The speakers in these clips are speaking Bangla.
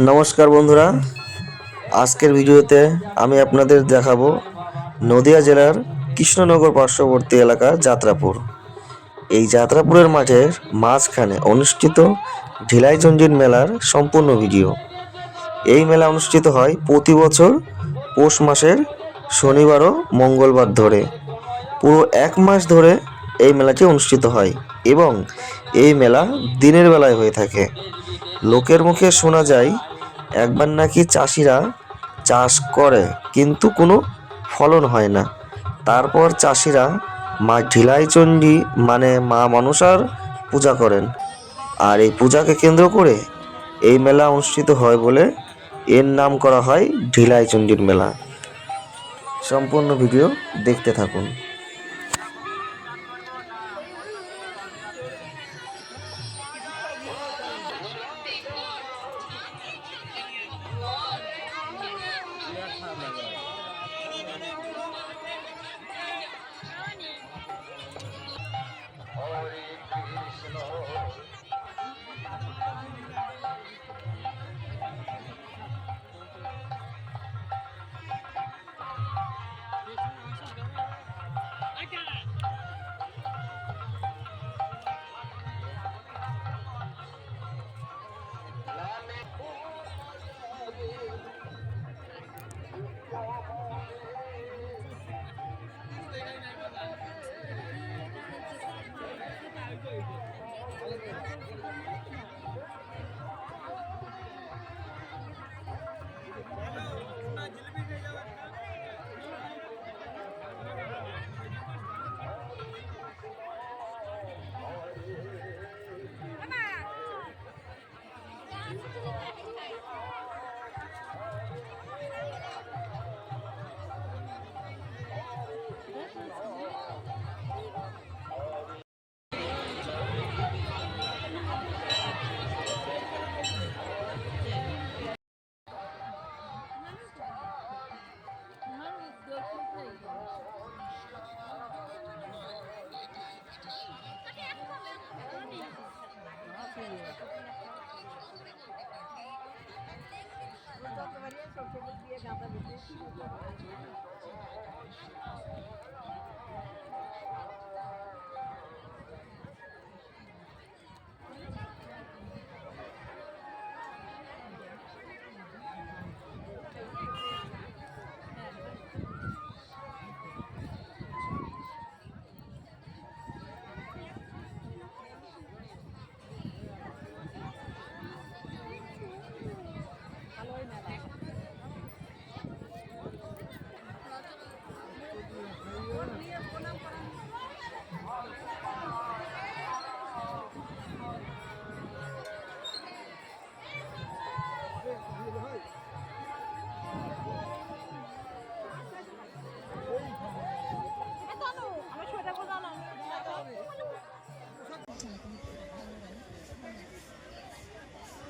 নমস্কার বন্ধুরা, আজকের ভিডিওতে আমি আপনাদের দেখাবো নদিয়া জেলার কৃষ্ণনগর পার্শ্ববর্তী এলাকা যাত্রাপুর। এই যাত্রাপুরের মাঠের মাঝখানে অনুষ্ঠিত ঢিলাইচণ্ডীর মেলার সম্পূর্ণ ভিডিও। এই মেলা অনুষ্ঠিত হয় প্রতি বছর পৌষ মাসের শনিবার ও মঙ্গলবার ধরে। পুরো এক মাস ধরে এই মেলাটি অনুষ্ঠিত হয় এবং এই মেলা দিনের বেলায় হয়ে থাকে। লোকের মুখে শোনা যায় একবার নাকি চাষিরা চাষ করে কিন্তু কোনো ফলন হয় না। তারপর চাষিরা মা ঢিলাইচণ্ডী মানে মা মনসার পূজা করেন, আর এই পূজাকে কেন্দ্র করে এই মেলা অনুষ্ঠিত হয় বলে এর নাম করা হয় ঢিলাইচণ্ডীর মেলা। সম্পূর্ণ ভিডিও দেখতে থাকুন।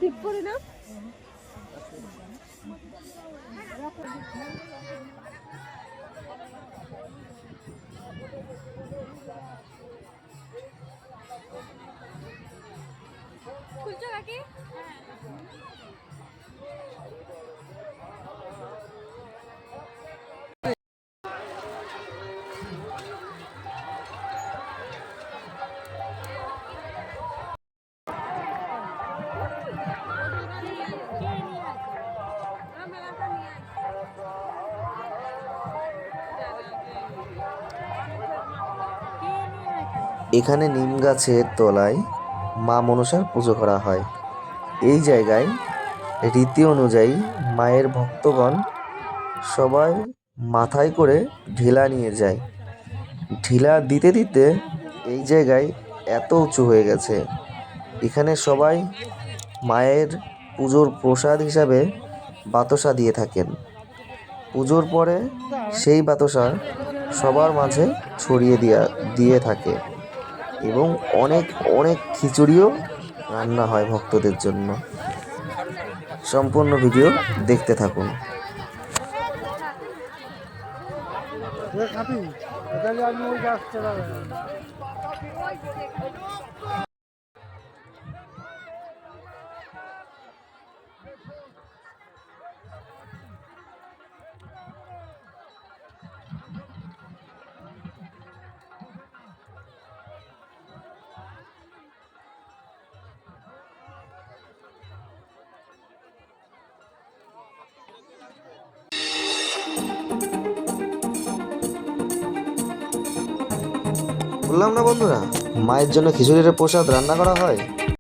ঠিক করে না খুলছো নাকি? এখানে নিম গাছের তলায় মা মনসার পুজো করা হয়। এই জায়গায় রীতি অনুযায়ী মায়ের ভক্তগণ সবাই মাথায় করে ঢিলা নিয়ে যায়। ঢিলা দিতে দিতে এই জায়গায় এত উঁচু হয়ে গেছে, এখানে সবাই মায়ের পুজোর প্রসাদ হিসাবে বাতাসা দিয়ে থাকেন। পুজোর পরে সেই বাতাসা সবার মাঝে ছড়িয়ে দিয়ে থাকে এবং অনেক অনেক খিচুড়িও রান্না হয় ভক্তদের জন্য। সম্পূর্ণ ভিডিও দেখতে থাকুন। বললাম না বন্ধুরা, মায়ের জন্য খিচুড়ির প্রসাদ রান্না করা হয়।